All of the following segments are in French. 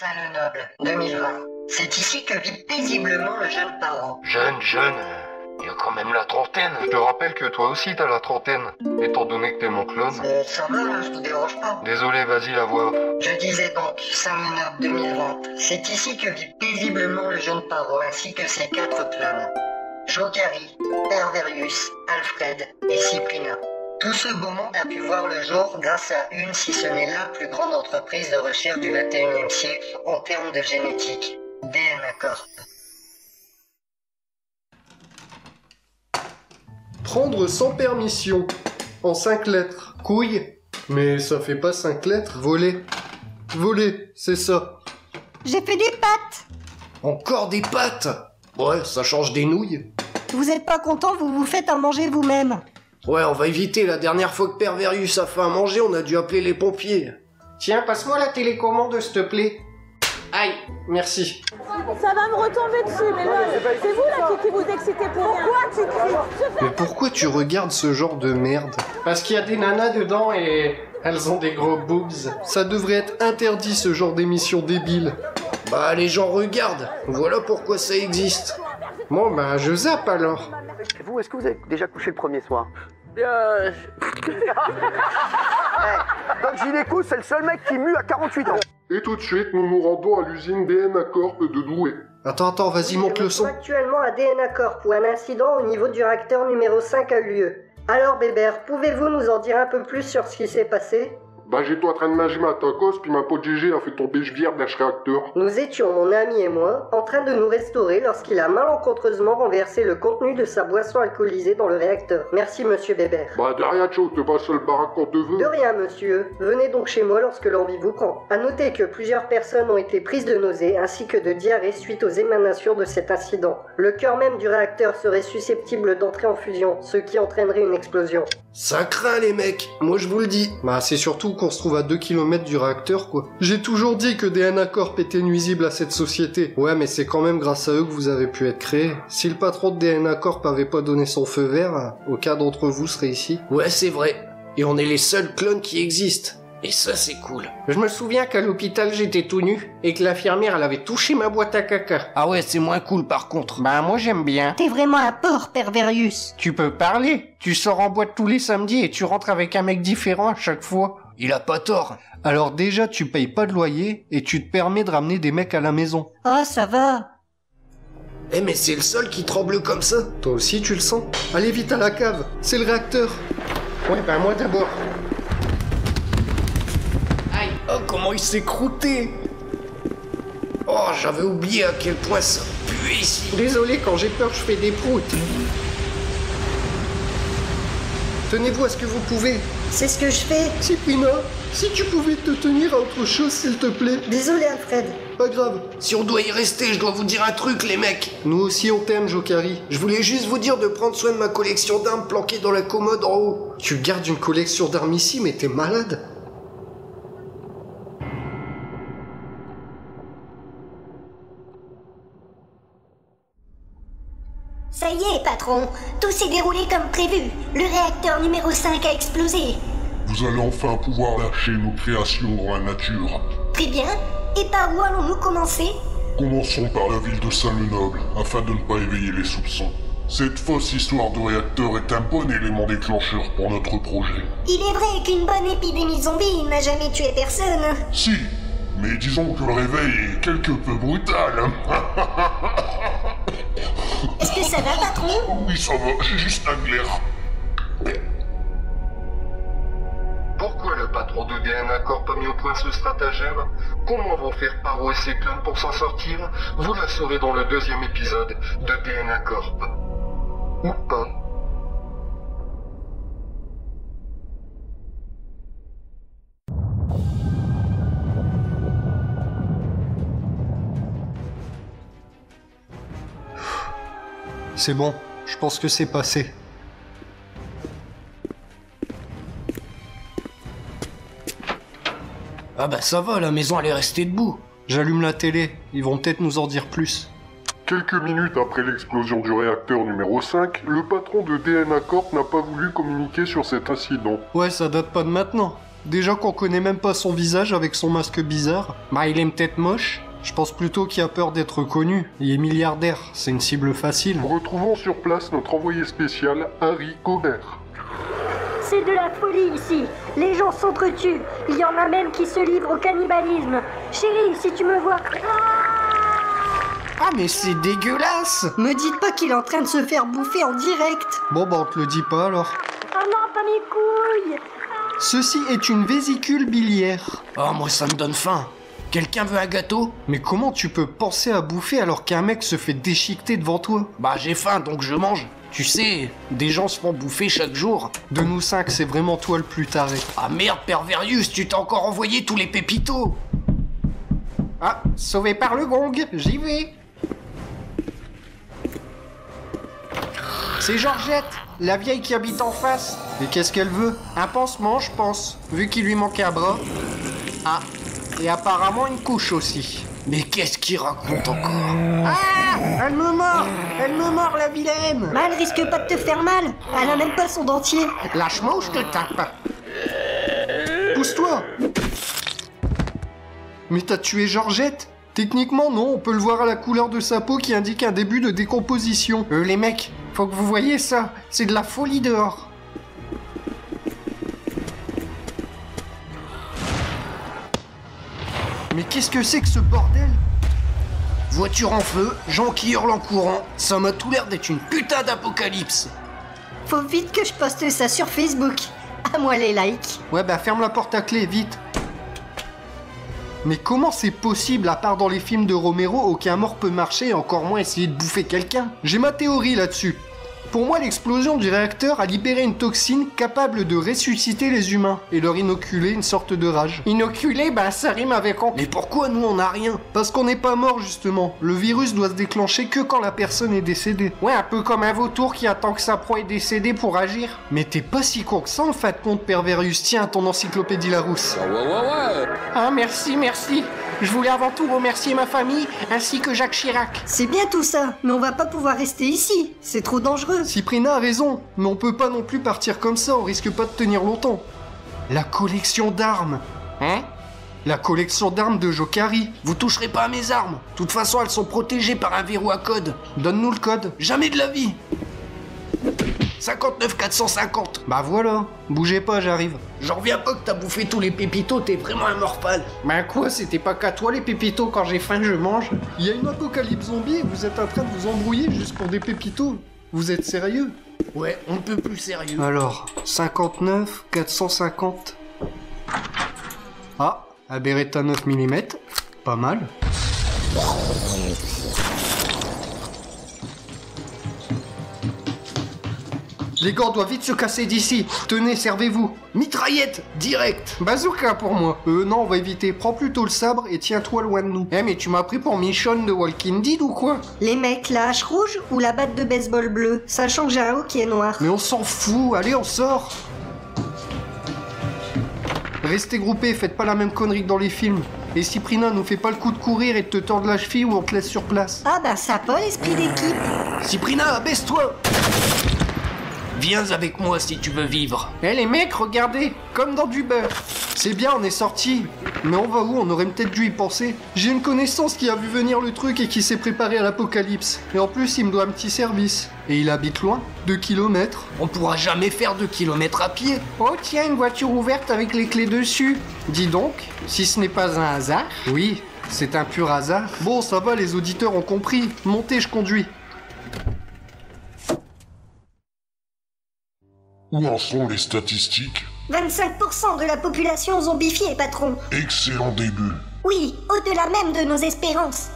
Saint-Lenoble, 2020. C'est ici que vit paisiblement le jeune parent. Jeune, il y a quand même la trentaine. Je te rappelle que toi aussi t'as la trentaine, étant donné que t'es mon clone. Ça va là, je te dérange pas. Désolé, vas-y la voix. Je disais donc, Saint-Lenoble 2020. C'est ici que vit paisiblement le jeune parent ainsi que ses 4 clones. Jokari, Perverius, Alfred et Cyprina. Tout ce beau monde a pu voir le jour grâce à une, si ce n'est la plus grande entreprise de recherche du 21e siècle en termes de génétique, DNA Corp. Prendre sans permission. En 5 lettres. Couille. Mais ça fait pas 5 lettres. Voler. Voler, c'est ça. J'ai fait des pâtes. Encore des pâtes. Ouais, ça change des nouilles. Vous êtes pas content, vous vous faites à manger vous-même. Ouais, on va éviter. La dernière fois que Perverius a fait à manger, on a dû appeler les pompiers. Tiens, passe-moi la télécommande, s'il te plaît. Aïe, merci. Ça va me retomber dessus, mais c'est vous là qui vous excitez pour rien. Pourquoi tu cries? Mais pourquoi tu regardes ce genre de merde? Parce qu'il y a des nanas dedans et elles ont des gros boobs. Ça devrait être interdit, ce genre d'émission débile. Bah, les gens regardent. Voilà pourquoi ça existe. Bon, bah, je zappe alors. Et vous, est-ce que vous avez déjà couché le premier soir? Doc Gineco, c'est le seul mec qui mue à 48 ans. Et tout de suite, nous nous rendons à l'usine DNA Corp de Douai. Attends, vas-y, monte le son. Actuellement à DNA Corp où un incident au niveau du réacteur numéro 5 a eu lieu. Alors Bébert, pouvez-vous nous en dire un peu plus sur ce qui s'est passé? Bah j'étais en train de manger ma tacos, puis ma pote GG a fait tomber Gevière d'un réacteur. Nous étions, mon ami et moi, en train de nous restaurer lorsqu'il a malencontreusement renversé le contenu de sa boisson alcoolisée dans le réacteur. Merci monsieur Bébert. Bah de rien Joe, te passe le baraque quand te veux. De rien monsieur, venez donc chez moi lorsque l'envie vous prend. A noter que plusieurs personnes ont été prises de nausées ainsi que de diarrhée suite aux émanations de cet incident. Le cœur même du réacteur serait susceptible d'entrer en fusion, ce qui entraînerait une explosion. Ça craint les mecs, moi je vous le dis. Bah c'est surtout qu'on se trouve à 2 km du réacteur quoi. J'ai toujours dit que DNA Corp était nuisible à cette société. Ouais mais c'est quand même grâce à eux que vous avez pu être créés. Si le patron de DNA Corp avait pas donné son feu vert, aucun d'entre vous serait ici. Ouais c'est vrai. Et on est les seuls clones qui existent. Et ça c'est cool. Je me souviens qu'à l'hôpital j'étais tout nu et que l'infirmière elle avait touché ma boîte à caca. Ah ouais c'est moins cool par contre. Bah moi j'aime bien. T'es vraiment un porc, Perverius. Tu peux parler. Tu sors en boîte tous les samedis et tu rentres avec un mec différent à chaque fois. Il a pas tort. Alors déjà tu payes pas de loyer et tu te permets de ramener des mecs à la maison. Oh, ça va. Eh mais c'est le sol qui tremble comme ça. Toi aussi tu le sens? Allez vite à la cave. C'est le réacteur. Ouais bah moi d'abord. Aïe. Oh comment il s'est croûté. Oh j'avais oublié à quel point ça pue ici. Désolé quand j'ai peur je fais des proutes. Tenez-vous à ce que vous pouvez. C'est ce que je fais. Cyprina, si tu pouvais te tenir à autre chose s'il te plaît. Désolé Alfred. Pas grave. Si on doit y rester, je dois vous dire un truc les mecs. Nous aussi on t'aime Jokari. Je voulais juste vous dire de prendre soin de ma collection d'armes planquée dans la commode en haut. Tu gardes une collection d'armes ici mais t'es malade. Ça y est, patron, tout s'est déroulé comme prévu. Le réacteur numéro 5 a explosé. Vous allez enfin pouvoir lâcher nos créations dans la nature. Très bien. Et par où allons-nous commencer? Commençons par la ville de Saint-Lenoble, afin de ne pas éveiller les soupçons. Cette fausse histoire de réacteur est un bon élément déclencheur pour notre projet. Il est vrai qu'une bonne épidémie zombie n'a jamais tué personne. Si, mais disons que le réveil est quelque peu brutal. Est-ce que ça va, patron? Oui, ça va, j'ai juste un glaire. Pourquoi le patron de DNA Corp a mis au point ce stratagème? Comment vont faire Paro et ses clones pour s'en sortir? Vous la saurez dans le 2e épisode de DNA Corp. Ou pas. C'est bon, je pense que c'est passé. Ah bah ça va, la maison elle est restée debout. J'allume la télé, ils vont peut-être nous en dire plus. Quelques minutes après l'explosion du réacteur numéro 5, le patron de DNA Corp n'a pas voulu communiquer sur cet incident. Ouais, ça date pas de maintenant. Déjà qu'on connaît même pas son visage avec son masque bizarre. Bah il est peut-être moche. Je pense plutôt qu'il a peur d'être connu. Il est milliardaire, c'est une cible facile. Retrouvons sur place notre envoyé spécial, Harry Gobert. C'est de la folie ici. Les gens s'entretuent. Il y en a même qui se livrent au cannibalisme. Chérie, si tu me vois... Ah mais c'est dégueulasse! Me dites pas qu'il est en train de se faire bouffer en direct. Bon bah on te le dit pas alors. Oh non, pas mes couilles. Ceci est une vésicule biliaire. Oh, moi ça me donne faim. Quelqu'un veut un gâteau? Mais comment tu peux penser à bouffer alors qu'un mec se fait déchiqueter devant toi? Bah j'ai faim donc je mange. Tu sais, des gens se font bouffer chaque jour. De nous 5, c'est vraiment toi le plus taré. Ah merde, Perverius, tu t'as encore envoyé tous les pépitos. Ah, sauvé par le gong, j'y vais. C'est Georgette, la vieille qui habite en face. Et qu'est-ce qu'elle veut? Un pansement, je pense, vu qu'il lui manquait un bras. Ah, et apparemment une couche aussi. Mais qu'est-ce qu'il raconte encore? Ah, elle me mord la vilaine. Bah, elle risque pas de te faire mal. Elle a même pas son dentier. Lâche-moi ou je te tape. Pousse-toi. Mais t'as tué Georgette? Techniquement non, on peut le voir à la couleur de sa peau qui indique un début de décomposition. Les mecs, faut que vous voyez ça, c'est de la folie dehors. Mais qu'est-ce que c'est que ce bordel? Voiture en feu, gens qui hurlent en courant, ça m'a tout l'air d'être une putain d'apocalypse. Faut vite que je poste ça sur Facebook. À moi les likes. Ouais bah ferme la porte à clé, vite. Mais comment c'est possible, à part dans les films de Romero, aucun mort peut marcher et encore moins essayer de bouffer quelqu'un? J'ai ma théorie là-dessus. Pour moi, l'explosion du réacteur a libéré une toxine capable de ressusciter les humains et leur inoculer une sorte de rage. Inoculer, bah ça rime avec on. Mais pourquoi nous on a rien? Parce qu'on n'est pas mort justement. Le virus doit se déclencher que quand la personne est décédée. Ouais, un peu comme un vautour qui attend que sa proie est décédée pour agir. Mais t'es pas si con que ça en fait, compte Perverius. Tiens, ton encyclopédie Larousse. Ouais. Ah merci. Je voulais avant tout remercier ma famille ainsi que Jacques Chirac. C'est bien tout ça, mais on va pas pouvoir rester ici. C'est trop dangereux. Cyprina a raison, mais on peut pas non plus partir comme ça, on risque pas de tenir longtemps. La collection d'armes. Hein? La collection d'armes de Jokari. Vous toucherez pas à mes armes. De toute façon, elles sont protégées par un verrou à code. Donne-nous le code. Jamais de la vie. 59 450. Bah voilà, bougez pas, j'arrive. J'en reviens pas que t'as bouffé tous les pépitos, t'es vraiment un morphale. Bah quoi, c'était pas qu'à toi les pépitos, quand j'ai faim je mange. Il y a une apocalypse zombie et vous êtes en train de vous embrouiller juste pour des pépitos. Vous êtes sérieux? Ouais, on ne peut plus sérieux. Alors, 59 450. Ah, un Beretta 9 mm, pas mal. Les gars, on doit vite se casser d'ici. Tenez, servez-vous. Mitraillette, direct. Bazooka pour moi. Non, on va éviter. Prends plutôt le sabre et tiens-toi loin de nous. Mais tu m'as pris pour Michonne de Walking Dead ou quoi? Les mecs, la hache rouge ou la batte de baseball bleue, sachant que j'ai un haut qui est noir. Mais on s'en fout. Allez, on sort. Restez groupés, faites pas la même connerie que dans les films. Et Cyprina, nous fais pas le coup de courir et de te tordre la cheville ou on te laisse sur place. Ah bah ça pas l'esprit d'équipe. Cyprina, abaisse-toi. Viens avec moi si tu veux vivre. Les mecs, regardez, comme dans du beurre. C'est bien, on est sortis. Mais on va où? On aurait peut-être dû y penser. J'ai une connaissance qui a vu venir le truc et qui s'est préparé à l'apocalypse. Et en plus, il me doit un petit service. Et il habite loin, 2 kilomètres. On pourra jamais faire 2 kilomètres à pied. Oh tiens, une voiture ouverte avec les clés dessus. Dis donc, si ce n'est pas un hasard. Oui, c'est un pur hasard. Bon, ça va, les auditeurs ont compris. Montez, je conduis. Où en sont les statistiques? 25% de la population zombifiée, patron. Excellent début. Oui, au-delà même de nos espérances.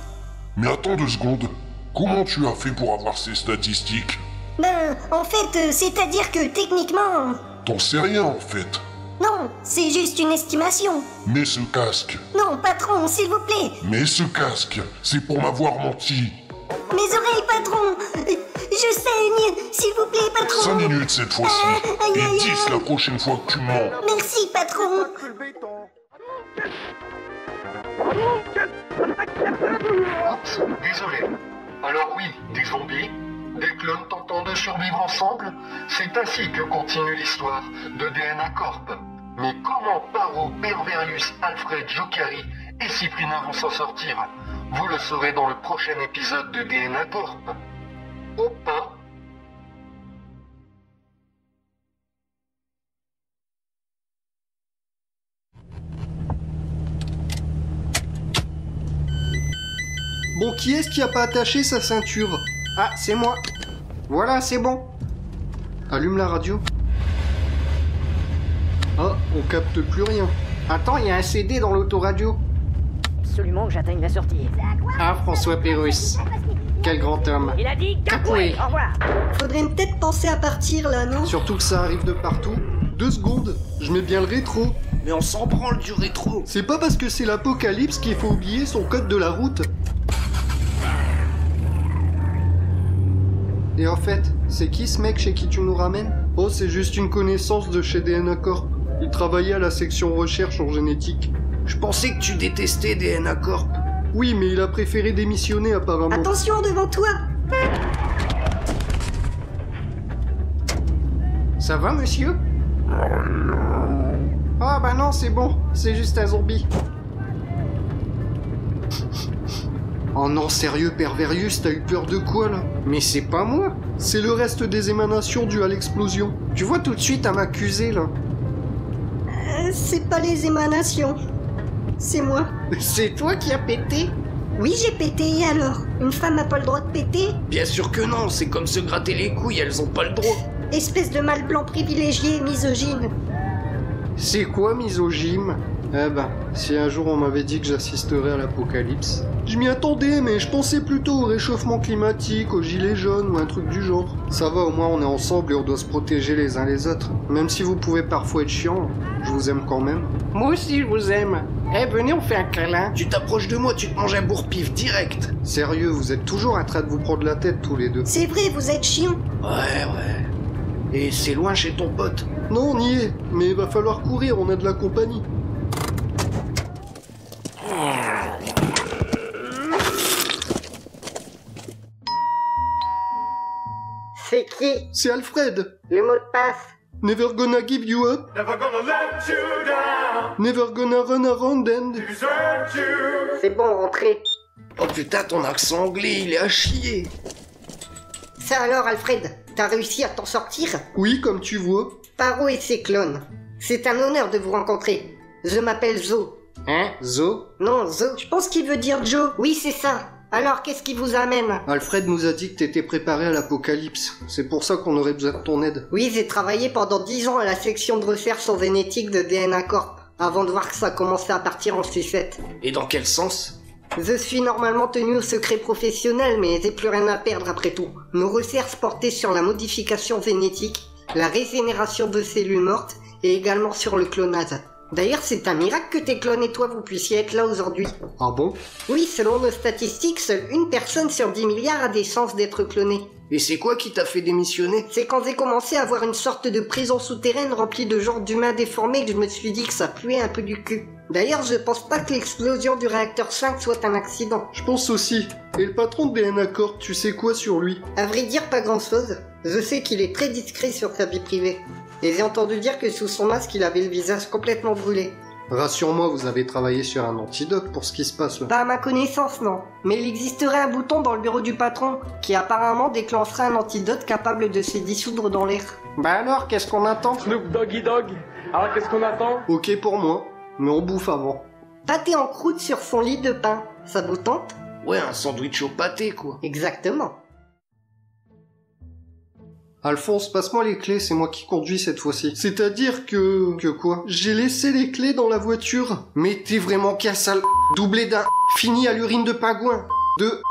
Mais attends 2 secondes. Comment tu as fait pour avoir ces statistiques? Ben, en fait, c'est-à-dire que techniquement... T'en sais rien en fait. Non, c'est juste une estimation. Mais ce casque. Non, patron, s'il vous plaît. Mais ce casque, c'est pour m'avoir menti. Mes oreilles, patron. Je saigne. S'il vous plaît, patron. 5 minutes cette fois-ci. Et 10 la prochaine fois que tu mens. Merci, patron. Oups, désolé. Alors oui, des zombies, des clones tentant de survivre ensemble, c'est ainsi que continue l'histoire de DNA Corp. Mais comment Paro, Perverius, Alfred, Jokari et Cyprina vont s'en sortir? Vous le saurez dans le prochain épisode de DNA Corp. Ou pas. Bon, qui est-ce qui a pas attaché sa ceinture? Ah, c'est moi. Voilà, c'est bon. Allume la radio. Ah, on capte plus rien. Attends, il y a un CD dans l'autoradio. Absolument que j'atteigne la sortie. Ah, François Pérusse. Quel grand homme. Il a dit Capoué. Au revoir. Faudrait peut-être penser à partir là, non? Surtout que ça arrive de partout. 2 secondes, je mets bien le rétro. Mais on s'en branle du rétro. C'est pas parce que c'est l'apocalypse qu'il faut oublier son code de la route. Et en fait, c'est qui ce mec chez qui tu nous ramènes? Oh, c'est juste une connaissance de chez DNA Corp. Il travaillait à la section recherche en génétique. Je pensais que tu détestais DNA Corp. Oui, mais il a préféré démissionner apparemment. Attention devant toi! Ça va, monsieur? Ah bah non, c'est bon. C'est juste un zombie. Oh non, sérieux, Perverius, t'as eu peur de quoi, là? Mais c'est pas moi. C'est le reste des émanations dues à l'explosion. Tu vois tout de suite à m'accuser, là. C'est pas les émanations. C'est moi. C'est toi qui as pété? Oui, j'ai pété, et alors? Une femme a pas le droit de péter? Bien sûr que non, c'est comme se gratter les couilles, elles ont pas le droit. Espèce de mâle blanc privilégié, misogyne. C'est quoi, misogyne? Eh ben, si un jour on m'avait dit que j'assisterais à l'apocalypse, je m'y attendais, mais je pensais plutôt au réchauffement climatique, aux gilets jaunes ou un truc du genre. Ça va, au moins on est ensemble et on doit se protéger les uns les autres. Même si vous pouvez parfois être chiant, je vous aime quand même. Moi aussi je vous aime. Eh, venez, on fait un câlin. Tu t'approches de moi, tu te manges un bourre-pif direct. Sérieux, vous êtes toujours en train de vous prendre la tête tous les deux. C'est vrai, vous êtes chiant. Ouais. Et c'est loin chez ton pote? Non, on y est, mais il va falloir courir, on a de la compagnie. C'est qui? C'est Alfred. Le mot de passe? Never gonna give you up. Never gonna let you down. Never gonna run around and... Desert you. C'est bon, rentrez. Oh putain, ton accent anglais, il est à chier. Ça alors, Alfred, t'as réussi à t'en sortir? Oui, comme tu vois. Paro et ses clones. C'est un honneur de vous rencontrer. Je m'appelle Zo. Hein? Zo? Non, Zo. Je pense qu'il veut dire Joe. Oui, c'est ça. Alors, qu'est-ce qui vous amène? Alfred nous a dit que t'étais préparé à l'apocalypse. C'est pour ça qu'on aurait besoin de ton aide. Oui, j'ai travaillé pendant 10 ans à la section de recherche en génétique de DNA Corp, avant de voir que ça commençait à partir en sucette. Et dans quel sens? Je suis normalement tenu au secret professionnel, mais j'ai plus rien à perdre après tout. Nos recherches portaient sur la modification génétique, la régénération de cellules mortes, et également sur le clonage. D'ailleurs, c'est un miracle que tes clones et toi vous puissiez être là aujourd'hui. Ah bon? Oui, selon nos statistiques, seule une personne sur 10 milliards a des chances d'être clonée. Et c'est quoi qui t'a fait démissionner? C'est quand j'ai commencé à voir une sorte de prison souterraine remplie de genres d'humains déformés que je me suis dit que ça puait un peu du cul. D'ailleurs, je pense pas que l'explosion du réacteur 5 soit un accident. Je pense aussi. Et le patron de DNA Corp, tu sais quoi sur lui? À vrai dire, pas grand chose. Je sais qu'il est très discret sur sa vie privée. Et j'ai entendu dire que sous son masque, il avait le visage complètement brûlé. Rassure-moi, vous avez travaillé sur un antidote pour ce qui se passe là. Pas à ma connaissance, non. Mais il existerait un bouton dans le bureau du patron qui apparemment déclencherait un antidote capable de se dissoudre dans l'air. Bah alors, qu'est-ce qu'on attend? Snoop Doggy Dogg. Alors qu'est-ce qu'on attend? Ok pour moi, mais on bouffe avant. Pâté en croûte sur son lit de pain, ça vous tente? Ouais, un sandwich au pâté, quoi. Exactement. Alphonse, passe-moi les clés, c'est moi qui conduis cette fois-ci. C'est-à-dire que... Que quoi? J'ai laissé les clés dans la voiture. Mais t'es vraiment qu'un sale... Doublé d'un... Fini à l'urine de pingouin. De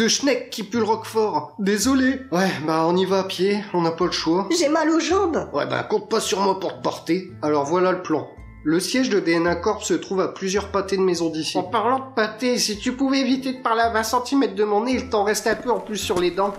schneck qui pue le roquefort. Désolé. Ouais, bah on y va à pied, on n'a pas le choix. J'ai mal aux jambes. Ouais, bah compte pas sur moi pour te porter. Alors voilà le plan. Le siège de DNA Corp se trouve à plusieurs pâtés de maison d'ici. En parlant de pâté, si tu pouvais éviter de parler à 20 cm de mon nez, il t'en reste un peu en plus sur les dents.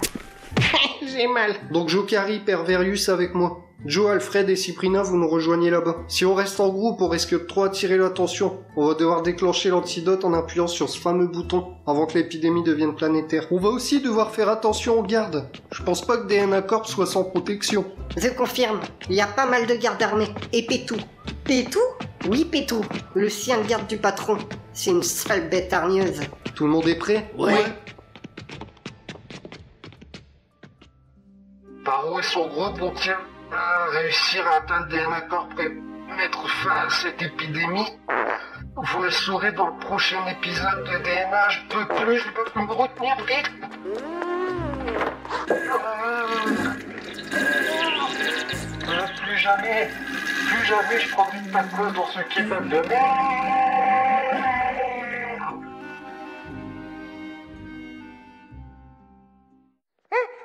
J'ai mal. Donc Jokari, Perverius avec moi. Joe, Alfred et Cyprina, vous nous rejoignez là-bas. Si on reste en groupe, on risque de trop attirer l'attention. On va devoir déclencher l'antidote en appuyant sur ce fameux bouton avant que l'épidémie devienne planétaire. On va aussi devoir faire attention aux gardes. Je pense pas que DNA Corp soit sans protection. Je confirme, il y a pas mal de gardes armés. Et Pétou. Pétou? Oui, Pétou. Le sien garde du patron. C'est une sale bête hargneuse. Tout le monde est prêt? Ouais. Paro et son groupe ont-ils réussir à atteindre DNA Corp et mettre fin à cette épidémie? Vous le saurez dans le prochain épisode de DNA. Je peux plus me retenir vite. Plus jamais je prendrai de ta cause dans ce kebab de merde.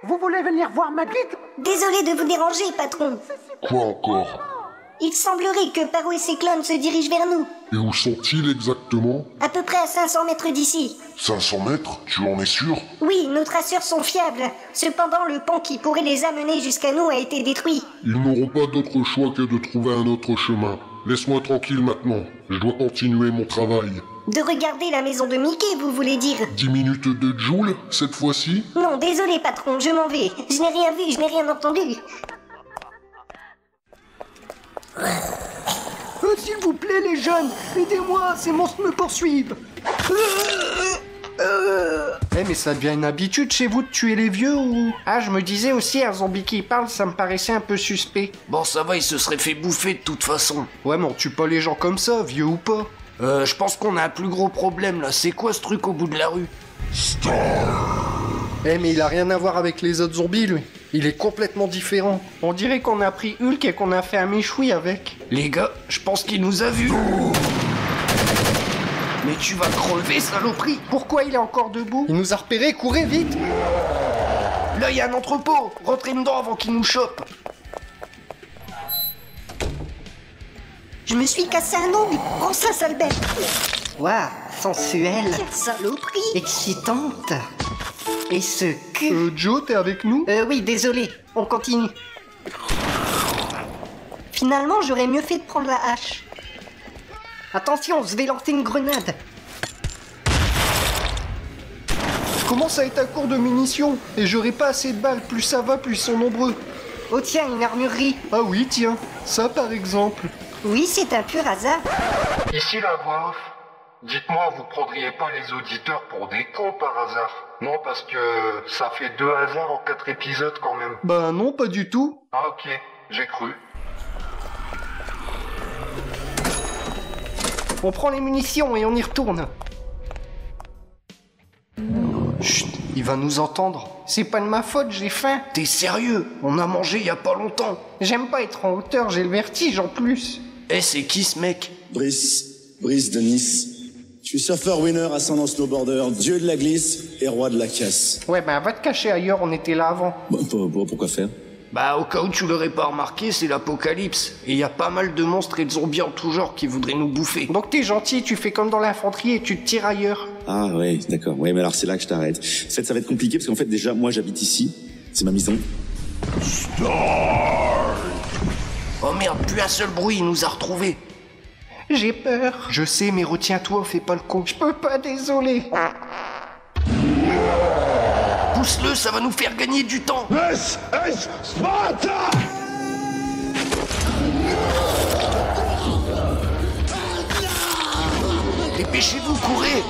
Vous voulez venir voir ma bite? Désolé de vous déranger, patron. Quoi encore? Il semblerait que Paro et ses clones se dirigent vers nous. Et où sont-ils exactement? À peu près à 500 mètres d'ici. 500 mètres? Tu en es sûr? Oui, nos traceurs sont fiables. Cependant, le pont qui pourrait les amener jusqu'à nous a été détruit. Ils n'auront pas d'autre choix que de trouver un autre chemin. Laisse-moi tranquille maintenant. Je dois continuer mon travail. De regarder la maison de Mickey, vous voulez dire? 10 minutes de Joule, cette fois-ci? Non, désolé, patron, je m'en vais. Je n'ai rien vu, je n'ai rien entendu. S'il vous plaît, les jeunes, aidez-moi, ces monstres me poursuivent. Mais ça devient une habitude chez vous de tuer les vieux ou... Ah, je me disais aussi, un zombie qui parle, ça me paraissait un peu suspect. Bon, ça va, il se serait fait bouffer de toute façon. Ouais, mais on tue pas les gens comme ça, vieux ou pas. Je pense qu'on a un plus gros problème là. C'est quoi ce truc au bout de la rue? Mais il a rien à voir avec les autres zombies, lui. Il est complètement différent. On dirait qu'on a pris Hulk et qu'on a fait un méchoui avec. Les gars, je pense qu'il nous a vus. Mais tu vas crever, saloperie! Pourquoi il est encore debout? Il nous a repérés, courez vite! Là, il y a un entrepôt! Rentrez dedans avant qu'il nous chope! Je me suis cassé un ongle. Prends ça, sale bête. Waouh, sensuelle. Quelle saloperie. Excitante. Et ce cul... Joe, t'es avec nous? Oui, désolé. On continue. Finalement, j'aurais mieux fait de prendre la hache. Attention, je vais lancer une grenade. Je commence à être à court de munitions. Et j'aurai pas assez de balles. Plus ça va, plus ils sont nombreux. Oh tiens, une armurerie. Ah oui, tiens. Ça, par exemple. Oui, c'est un pur hasard. Ici la voix off. Dites-moi, vous prendriez pas les auditeurs pour des cons par hasard? Non, parce que ça fait 2 hasards en 4 épisodes quand même. Bah non, pas du tout. Ah ok, j'ai cru. On prend les munitions et on y retourne. Chut, il va nous entendre. C'est pas de ma faute, j'ai faim. T'es sérieux? On a mangé il y a pas longtemps. J'aime pas être en hauteur, j'ai le vertige en plus. C'est qui ce mec? Brice de Nice. Je suis surfeur winner, ascendant snowboarder, dieu de la glisse et roi de la casse. Ouais, va te cacher ailleurs, on était là avant. Pourquoi faire? Bah, au cas où tu l'aurais pas remarqué, c'est l'apocalypse. Et il y a pas mal de monstres et de zombies en tout genre qui voudraient nous bouffer. Donc t'es gentil, tu fais comme dans l'infanterie et tu te tires ailleurs. Ah ouais, d'accord. Ouais, mais alors c'est là que je t'arrête. En fait, ça va être compliqué parce qu'en fait, déjà, moi j'habite ici. C'est ma maison. Oh merde, plus un seul bruit, il nous a retrouvés. J'ai peur. Je sais, mais retiens-toi, fais pas le con. Je peux pas, désolé. Pousse-le, ça va nous faire gagner du temps. Sparta! Dépêchez-vous, courez.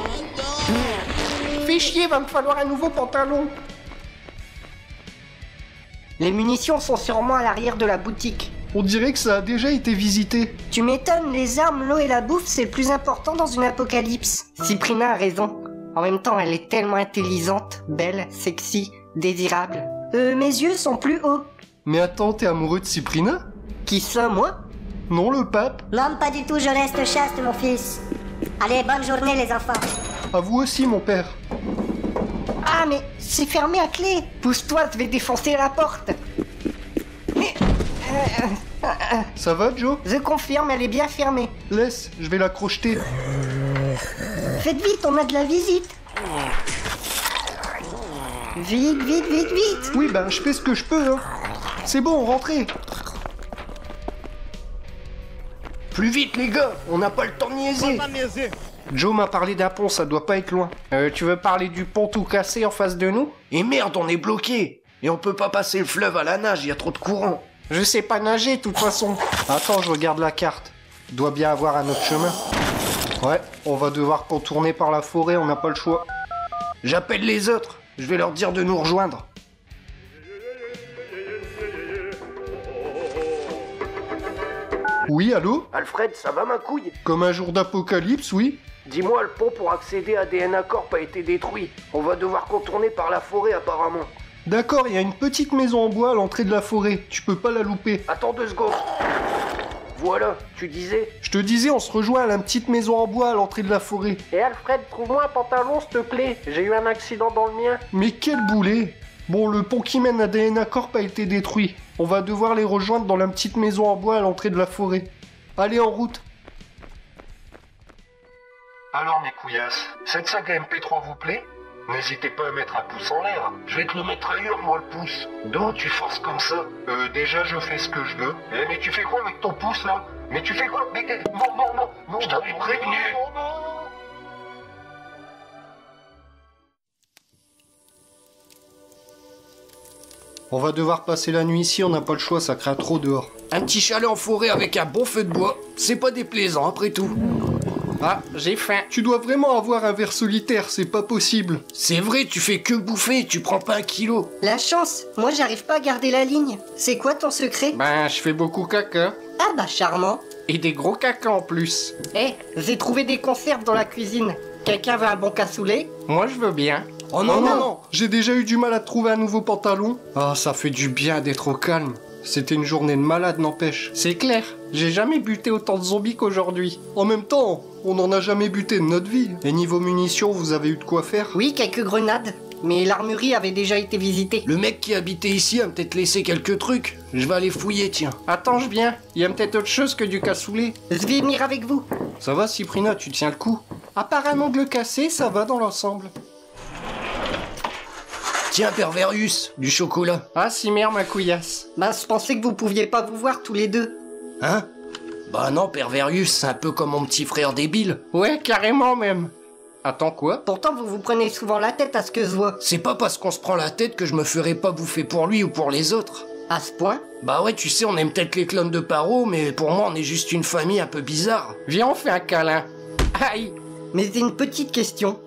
Fais chier, va me falloir un nouveau pantalon. Les munitions sont sûrement à l'arrière de la boutique. On dirait que ça a déjà été visité. Tu m'étonnes, les armes, l'eau et la bouffe, c'est le plus important dans une apocalypse. Cyprina a raison. En même temps, elle est tellement intelligente, belle, sexy, désirable. Mes yeux sont plus hauts. Mais attends, t'es amoureux de Cyprina? Qui ça, moi? Non, le pape. Non, pas du tout, je reste chaste, mon fils. Allez, bonne journée, les enfants. À vous aussi, mon père. Ah, mais c'est fermé à clé. Pousse-toi, je vais défoncer la porte. Ça va, Joe? Je confirme, elle est bien fermée. Laisse, je vais la crocheter. Faites vite, on a de la visite. Vite. Oui, ben, je fais ce que je peux, hein. C'est bon, rentrez. Plus vite les gars, on n'a pas le temps de niaiser. Joe m'a parlé d'un pont, ça doit pas être loin. Tu veux parler du pont tout cassé en face de nous? Et merde, on est bloqué. Et on peut pas passer le fleuve à la nage, il y a trop de courant. Je sais pas nager de toute façon. Attends, je regarde la carte. Doit bien avoir un autre chemin. Ouais, on va devoir contourner par la forêt, on n'a pas le choix. J'appelle les autres, je vais leur dire de nous rejoindre. Oui, allô? Alfred, ça va ma couille? Comme un jour d'apocalypse, oui. Dis-moi, le pont pour accéder à DNA Corp a été détruit. On va devoir contourner par la forêt apparemment. D'accord, il y a une petite maison en bois à l'entrée de la forêt. Tu peux pas la louper. Attends 2 secondes. Voilà, tu disais? Je te disais, on se rejoint à la petite maison en bois à l'entrée de la forêt. Et Alfred, trouve-moi un pantalon s'il te plaît. J'ai eu un accident dans le mien. Mais quel boulet! Bon, le pont qui mène à DNA Corp a été détruit. On va devoir les rejoindre dans la petite maison en bois à l'entrée de la forêt. Allez, en route. Alors mes couillasses, cette saga MP3 vous plaît? N'hésitez pas à mettre un pouce en l'air. Je vais te le mettre ailleurs, moi, le pouce. Donc tu forces comme ça. Déjà, je fais ce que je veux. Eh, mais tu fais quoi avec ton pouce, là? Mais tu fais quoi? Mais non, je t'avais prévenu. Non. On va devoir passer la nuit ici, on n'a pas le choix, ça craint trop dehors. Un petit chalet en forêt avec un bon feu de bois, c'est pas déplaisant après tout. Ah, j'ai faim. Tu dois vraiment avoir un ver solitaire, c'est pas possible. C'est vrai, tu fais que bouffer, tu prends pas 1 kilo. La chance, moi j'arrive pas à garder la ligne. C'est quoi ton secret? Ben, je fais beaucoup caca. Ah bah charmant. Et des gros caca en plus. J'ai trouvé des conserves dans la cuisine. Quelqu'un veut un bon cassoulet? Moi je veux bien. Oh non. J'ai déjà eu du mal à trouver un nouveau pantalon. Ah, ça fait du bien d'être au calme. C'était une journée de malade, n'empêche. C'est clair, j'ai jamais buté autant de zombies qu'aujourd'hui. En même temps, on n'en a jamais buté de notre vie. Et niveau munitions, vous avez eu de quoi faire? Oui, quelques grenades. Mais l'armurerie avait déjà été visitée. Le mec qui habitait ici a peut-être laissé quelques trucs. Je vais aller fouiller, tiens. Attends, je viens. Il y a peut-être autre chose que du cassoulet. Je vais venir avec vous. Ça va, Cyprina, tu tiens le coup? À part un ongle cassé, ça va dans l'ensemble. Tiens, Perverius, du chocolat. Ah, si merde, ma couillasse. Bah, je pensais que vous pouviez pas vous voir tous les deux. Hein? Bah non, Perverius, c'est un peu comme mon petit frère débile. Ouais, carrément même. Attends, quoi? Pourtant, vous vous prenez souvent la tête à ce que je vois. C'est pas parce qu'on se prend la tête que je me ferai pas bouffer pour lui ou pour les autres. À ce point? Bah ouais, tu sais, on aime peut-être les clones de Paro, mais pour moi, on est juste une famille un peu bizarre. Viens, on fait un câlin. Aïe! Mais j'ai une petite question.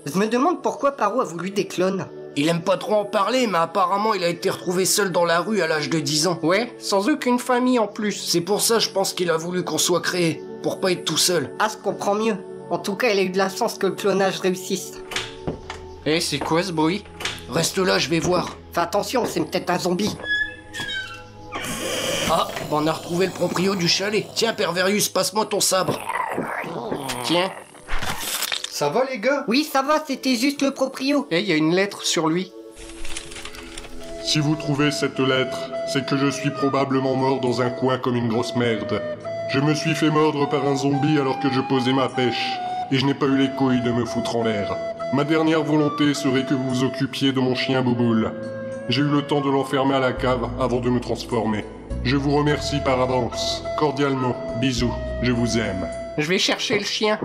Je me demande pourquoi Paro a voulu des clones. Il aime pas trop en parler, mais apparemment il a été retrouvé seul dans la rue à l'âge de 10 ans. Ouais, sans aucune famille en plus. C'est pour ça, je pense qu'il a voulu qu'on soit créé, pour pas être tout seul. Ah, je comprends mieux. En tout cas, il a eu de la chance que le clonage réussisse. C'est quoi ce bruit? Reste là, je vais voir. Fais attention, c'est peut-être un zombie. Ah, on a retrouvé le proprio du chalet. Tiens, Perverius, passe-moi ton sabre. Tiens. Ça va les gars? Oui, ça va, c'était juste le proprio. Il y a une lettre sur lui. Si vous trouvez cette lettre, c'est que je suis probablement mort dans un coin comme une grosse merde. Je me suis fait mordre par un zombie alors que je posais ma pêche, et je n'ai pas eu les couilles de me foutre en l'air. Ma dernière volonté serait que vous vous occupiez de mon chien Bouboule. J'ai eu le temps de l'enfermer à la cave avant de me transformer. Je vous remercie par avance. Cordialement, bisous, je vous aime. Je vais chercher le chien.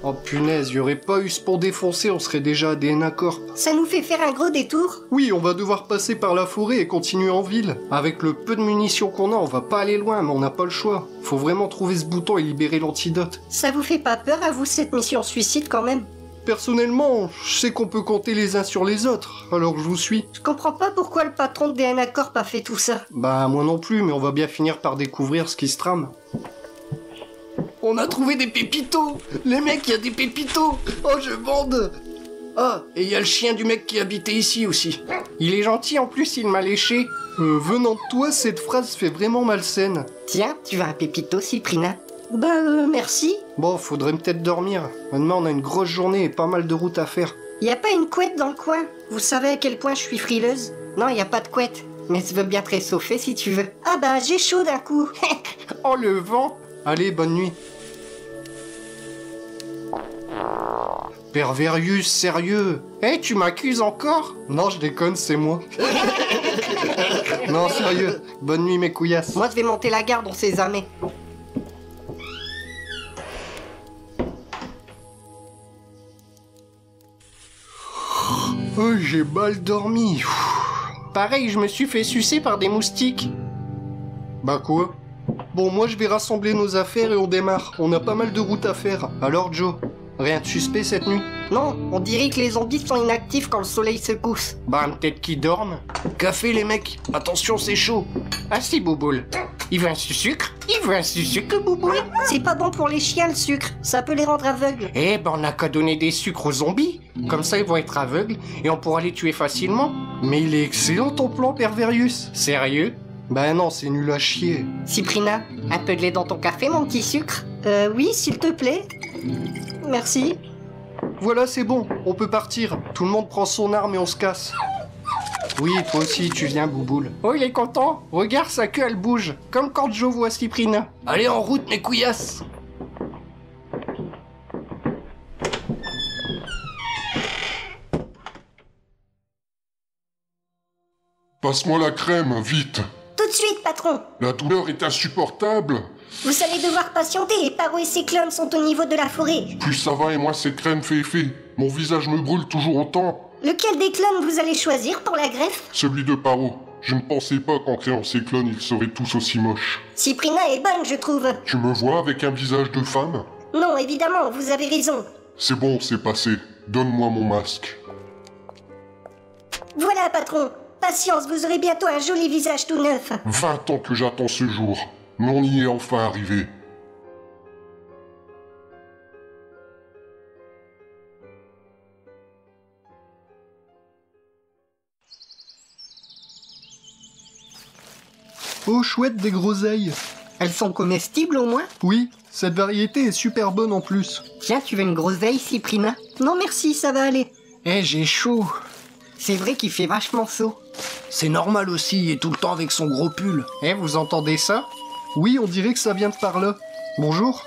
Oh punaise, y aurait pas eu ce pont défoncé, on serait déjà à DNA Corp. Ça nous fait faire un gros détour? Oui, on va devoir passer par la forêt et continuer en ville. Avec le peu de munitions qu'on a, on va pas aller loin, mais on n'a pas le choix. Faut vraiment trouver ce bouton et libérer l'antidote. Ça vous fait pas peur à vous cette mission suicide quand même? Personnellement, je sais qu'on peut compter les uns sur les autres, alors je vous suis. Je comprends pas pourquoi le patron de DNA Corp a fait tout ça. Bah moi non plus, mais on va bien finir par découvrir ce qui se trame. On a trouvé des pépitos. Les mecs, il y a des pépitos. Oh, je bande. Ah, et il y a le chien du mec qui habitait ici aussi. Il est gentil, en plus il m'a léché. Venant de toi, cette phrase fait vraiment malsaine. Tiens, tu veux un pépito, Cyprina? Bah, merci. Bon, faudrait peut-être dormir. Demain, on a une grosse journée et pas mal de routes à faire. Y a pas une couette dans le coin? Vous savez à quel point je suis frileuse? Non, y a pas de couette. Mais je veux bien te réchauffer si tu veux. Ah bah, j'ai chaud d'un coup. Oh, le vent. Allez, bonne nuit. Perverius, sérieux? Tu m'accuses encore? Non, je déconne, c'est moi. Non, sérieux. Bonne nuit, mes couillasses. Moi, je vais monter la garde, on sait jamais. Oh, j'ai mal dormi. Pareil, je me suis fait sucer par des moustiques. Bah quoi? Bon, moi je vais rassembler nos affaires et on démarre. On a pas mal de routes à faire. Alors Joe, rien de suspect cette nuit? Non, on dirait que les zombies sont inactifs quand le soleil se couche. Bah peut-être qu'ils dorment. Café les mecs, attention c'est chaud. Ah si Bouboule, il veut un sucre? Il veut un sucre Bouboule? C'est pas bon pour les chiens le sucre, ça peut les rendre aveugles. Eh ben on n'a qu'à donner des sucres aux zombies. Comme ça ils vont être aveugles et on pourra les tuer facilement. Mais il est excellent ton plan, Perverius. Sérieux? Bah non, c'est nul à chier. Cyprina, un peu de lait dans ton café, mon petit sucre? Oui, s'il te plaît. Merci. Voilà, c'est bon, on peut partir. Tout le monde prend son arme et on se casse. Oui, toi aussi, tu viens, Bouboule. Oh, il est content. Regarde, sa queue, elle bouge. Comme quand Joe voit Cyprina. Allez, en route, mes couillasses. Passe-moi la crème, vite. Tout de suite, patron. La douleur est insupportable. Vous allez devoir patienter, Paro et ses clones sont au niveau de la forêt. Plus ça va et moins cette crème fait effet. Mon visage me brûle toujours autant. Lequel des clones vous allez choisir pour la greffe? Celui de Paro. Je ne pensais pas qu'en créant ces clones, ils seraient tous aussi moches. Cyprina est bonne, je trouve. Tu me vois avec un visage de femme? Non, évidemment, vous avez raison. C'est bon, c'est passé. Donne-moi mon masque. Voilà, patron. Patience, vous aurez bientôt un joli visage tout neuf. 20 ans que j'attends ce jour. Mais on y est enfin arrivé. Oh, chouette, des groseilles. Elles sont comestibles au moins? Oui, cette variété est super bonne en plus. Tiens, tu veux une groseille, Cyprina? Non merci, ça va aller. Eh, j'ai chaud. C'est vrai qu'il fait vachement chaud. C'est normal aussi, il est tout le temps avec son gros pull. Eh, vous entendez ça? Oui, on dirait que ça vient de par là. Bonjour.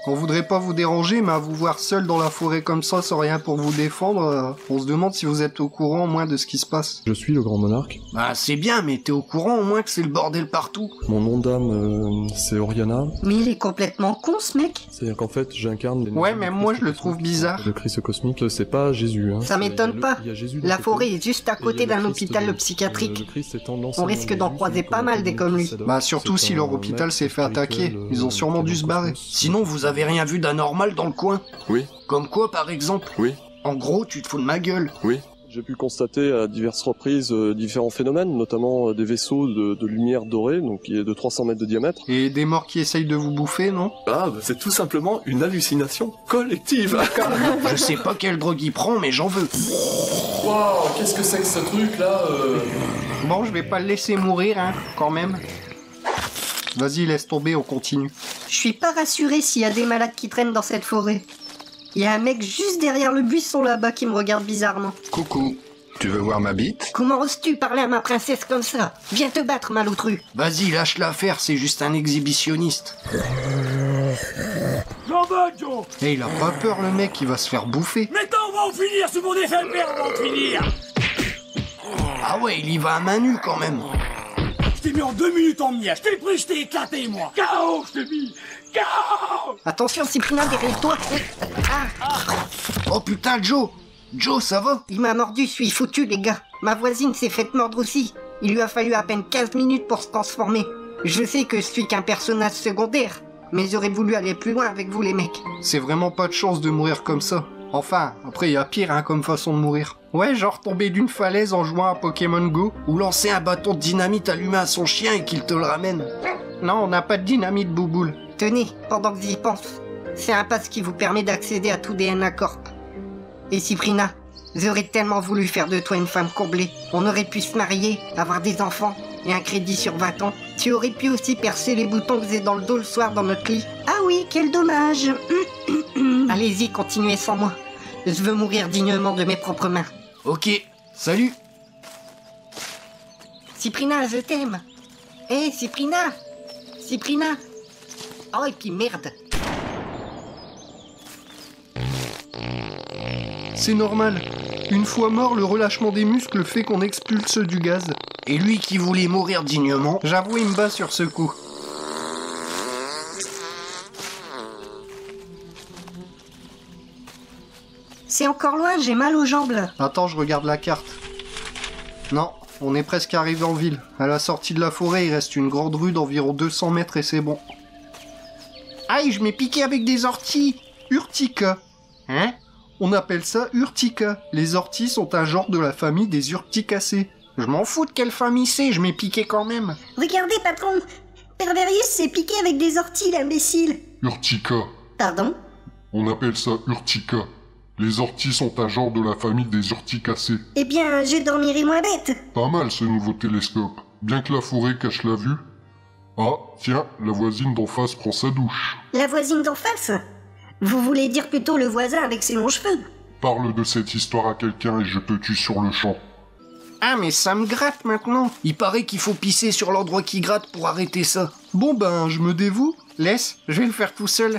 On voudrait pas vous déranger, mais à vous voir seul dans la forêt comme ça, sans rien pour vous défendre, on se demande si vous êtes au courant au moins de ce qui se passe. Je suis le grand monarque. Bah c'est bien, mais t'es au courant au moins que c'est le bordel partout. Mon nom d'âme, c'est Oriana. Mais il est complètement con ce mec. C'est-à-dire qu'en fait, j'incarne... Ouais, même moi je le trouve bizarre. Le Christ cosmique, c'est pas Jésus. Hein. Ça m'étonne pas. La forêt est juste à côté d'un hôpital psychiatrique. On risque d'en croiser pas mal des comme lui. Bah surtout si leur hôpital s'est fait attaquer. Ils ont sûrement dû se barrer. Sinon vous avez rien vu d'anormal dans le coin? Oui. Comme quoi par exemple? Oui. En gros, tu te fous de ma gueule? Oui. J'ai pu constater à diverses reprises différents phénomènes, notamment des vaisseaux de lumière dorée, donc qui est de 300 mètres de diamètre. Et des morts qui essayent de vous bouffer, non? Ah, bah c'est tout simplement une hallucination collective. Je sais pas quelle drogue il prend, mais j'en veux. Waouh, qu'est-ce que c'est que ce truc là Bon, je vais pas le laisser mourir, hein, quand même. Vas-y, laisse tomber, on continue. Je suis pas rassuré s'il y a des malades qui traînent dans cette forêt. Il y a un mec juste derrière le buisson là-bas qui me regarde bizarrement. Coucou, tu veux voir ma bite? Comment oses-tu parler à ma princesse comme ça? Viens te battre, malotru. Vas-y, lâche l'affaire, c'est juste un exhibitionniste. J'en veux, Joe! Et il a pas peur le mec, il va se faire bouffer. Maintenant, on va en finir, ce monde est fait, on va en finir! Ah ouais, il y va à main nue quand même. Je t'ai mis en 2 minutes en mia, je t'ai pris, je t'ai éclaté, moi! KO, je t'ai mis! KO! Attention, Cyprina, derrière toi! Oh putain, Joe! Joe, ça va? Il m'a mordu, je suis foutu, les gars. Ma voisine s'est faite mordre aussi. Il lui a fallu à peine 15 minutes pour se transformer. Je sais que je suis qu'un personnage secondaire, mais j'aurais voulu aller plus loin avec vous, les mecs. C'est vraiment pas de chance de mourir comme ça. Enfin, après il y a pire hein, comme façon de mourir. Ouais, genre tomber d'une falaise en jouant à Pokémon Go, ou lancer un bâton de dynamite allumé à son chien et qu'il te le ramène. Non, on n'a pas de dynamite, Bouboule. Tenez, pendant que j'y pense, c'est un pass qui vous permet d'accéder à tout DNA Corp. Et Cyprina, j'aurais tellement voulu faire de toi une femme comblée. On aurait pu se marier, avoir des enfants et un crédit sur 20 ans. Tu aurais pu aussi percer les boutons que j'ai dans le dos le soir dans notre lit. Ah oui, quel dommage. Allez-y, continuez sans moi. Je veux mourir dignement de mes propres mains. Ok, salut. Cyprina, je t'aime. Hé, Cyprina. Cyprina. Oh, et puis merde. C'est normal. Une fois mort, le relâchement des muscles fait qu'on expulse du gaz. Et lui qui voulait mourir dignement, j'avoue il me bat sur ce coup. C'est encore loin, j'ai mal aux jambes là. Attends, je regarde la carte. Non, on est presque arrivé en ville. À la sortie de la forêt, il reste une grande rue d'environ 200 mètres et c'est bon. Aïe, je m'ai piqué avec des orties. Urtica. Hein? On appelle ça urtica. Les orties sont un genre de la famille des urticacées. Je m'en fous de quelle famille c'est, je m'ai piqué quand même. Regardez, patron. Perverius s'est piqué avec des orties, l'imbécile. Urtica. Pardon? On appelle ça urtica. Les orties sont un genre de la famille des urticacées. Eh bien, je dormirai moins bête. Pas mal ce nouveau télescope. Bien que la forêt cache la vue. Ah, tiens, la voisine d'en face prend sa douche. La voisine d'en face? Vous voulez dire plutôt le voisin avec ses longs cheveux? Parle de cette histoire à quelqu'un et je te tue sur le champ. Ah mais ça me gratte maintenant. Il paraît qu'il faut pisser sur l'endroit qui gratte pour arrêter ça. Bon ben, je me dévoue. Laisse, je vais le faire tout seul.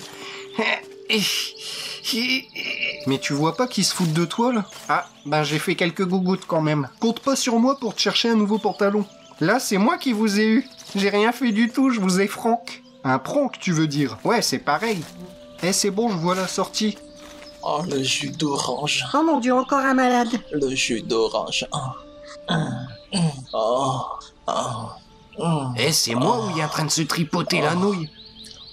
Mais tu vois pas qu'ils se foutent de toi là? Ah, ben j'ai fait quelques gougouttes quand même. Compte pas sur moi pour te chercher un nouveau pantalon. Là c'est moi qui vous ai eu. J'ai rien fait du tout, je vous ai frank. Un prank tu veux dire? Ouais, c'est pareil. Eh c'est bon, je vois la sortie. Oh, le jus d'orange. Oh mon Dieu, encore un malade. Le jus d'orange. Eh, c'est moi où il est en train de se tripoter la nouille.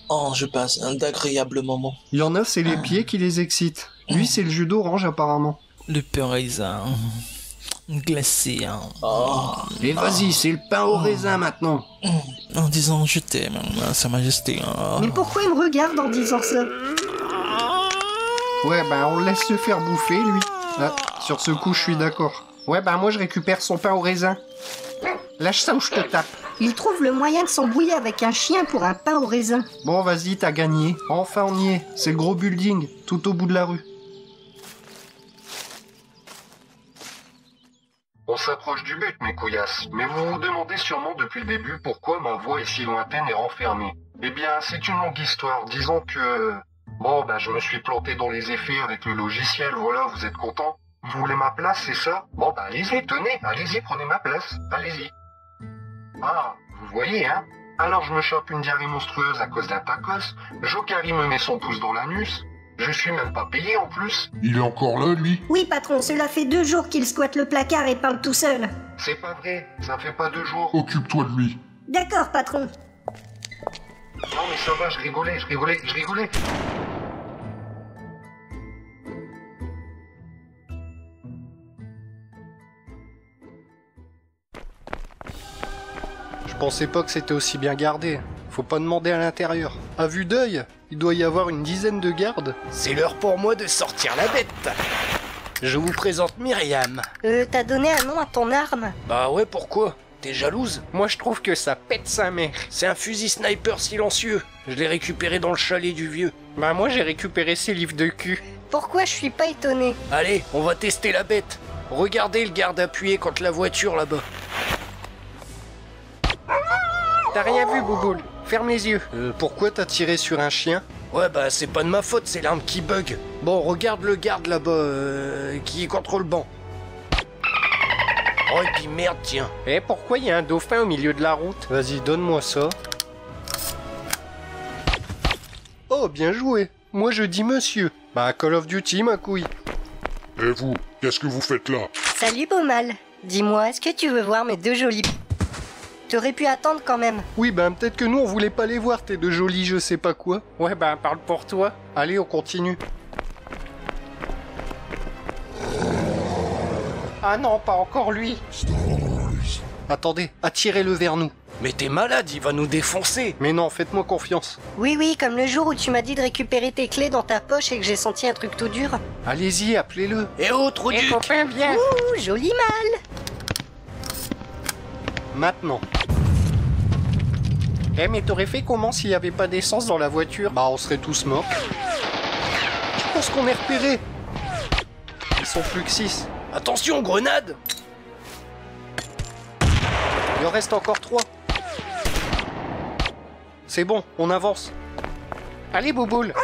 Oh, je passe un agréable moment. Il y en a, c'est les pieds qui les excitent. Lui, c'est le jus d'orange apparemment. Le pain raisin. Glacé. Et vas-y, c'est le pain au raisin maintenant. En disant je t'aime, Sa Majesté. Mais pourquoi il me regarde en disant ça? Ouais, ben on le laisse se faire bouffer, lui. Ah, sur ce coup, je suis d'accord. Ouais, ben moi je récupère son pain au raisin. Lâche ça ou je te tape. Il trouve le moyen de s'embrouiller avec un chien pour un pain au raisin. Bon, vas-y, t'as gagné. Enfin, on y est. C'est le gros building, tout au bout de la rue. On s'approche du but, mes couillasses, mais vous vous demandez sûrement depuis le début pourquoi ma voix est si lointaine et renfermée. Eh bien, c'est une longue histoire. Disons que... Bon, je me suis planté dans les effets avec le logiciel, voilà, vous êtes contents? Vous voulez ma place, c'est ça? Bon, allez-y, tenez, allez-y, prenez ma place, allez-y. Ah, vous voyez, hein? Alors je me chope une diarrhée monstrueuse à cause d'un tacos, Jokari me met son pouce dans l'anus, je suis même pas payé en plus. Il est encore là, lui? Oui, patron, cela fait 2 jours qu'il squatte le placard et parle tout seul. C'est pas vrai, ça fait pas 2 jours. Occupe-toi de lui. D'accord, patron. Non mais ça va, je rigolais. Je pensais pas que c'était aussi bien gardé. Faut pas demander à l'intérieur. À vue d'œil, il doit y avoir une dizaine de gardes. C'est l'heure pour moi de sortir la bête. Je vous présente Myriam. T'as donné un nom à ton arme? Bah ouais, pourquoi? T'es jalouse? Moi je trouve que ça pète sa mère. C'est un fusil sniper silencieux. Je l'ai récupéré dans le chalet du vieux. Bah moi j'ai récupéré ses livres de cul. Pourquoi je suis pas étonné? Allez, on va tester la bête. Regardez le garde appuyé contre la voiture là-bas. T'as rien vu, Bouboule? Ferme les yeux. Pourquoi t'as tiré sur un chien? Ouais, c'est pas de ma faute, c'est l'arme qui bug. Bon, regarde le garde là-bas, qui est contre le banc. Oh, et puis merde, tiens. Eh, pourquoi il y a un dauphin au milieu de la route? Vas-y, donne-moi ça. Oh, bien joué. Moi, je dis monsieur. Call of Duty, ma couille. Et vous, qu'est-ce que vous faites là? Salut, beau mal. Dis-moi, est-ce que tu veux voir mes 2 jolis... T'aurais pu attendre quand même. Oui, peut-être que nous, on voulait pas les voir, tes 2 jolis je sais pas quoi. Ouais, parle pour toi. Allez, on continue. Ah non, pas encore lui. Attendez, attirez-le vers nous. Mais t'es malade, il va nous défoncer. Mais non, faites-moi confiance. Oui, comme le jour où tu m'as dit de récupérer tes clés dans ta poche et que j'ai senti un truc tout dur. Allez-y, appelez-le. Eh oh, trop duc. Copain, viens. Ouh, joli mal. Maintenant. Eh mais t'aurais fait comment s'il y avait pas d'essence dans la voiture? On serait tous morts. Je pense qu'on est repérés. Ils sont plus que 6. Attention, grenade! Il en reste encore 3. C'est bon, on avance. Allez, Bouboule.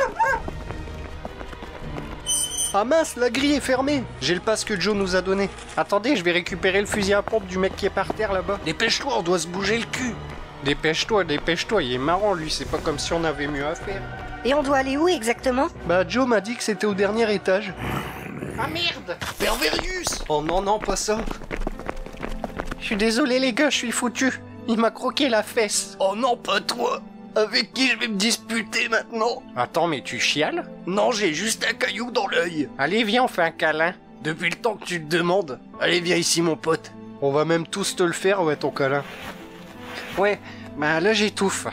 Ah mince, la grille est fermée. J'ai le pass que Joe nous a donné. Attendez, je vais récupérer le fusil à pompe du mec qui est par terre là-bas. Dépêche-toi, on doit se bouger le cul. Dépêche-toi, il est marrant lui, c'est pas comme si on avait mieux à faire. Et on doit aller où exactement? Bah Joe m'a dit que c'était au dernier étage. Ah merde! Perverius! Oh non, non, pas ça. Je suis désolé les gars, je suis foutu. Il m'a croqué la fesse. Oh non, pas toi! Avec qui je vais me disputer maintenant? Attends, mais tu chiales? Non, j'ai juste un caillou dans l'œil. Allez, viens, on fait un câlin. Depuis le temps que tu te demandes. Allez, viens ici, mon pote. On va même tous te le faire, ouais, ton câlin. Ouais, bah là j'étouffe.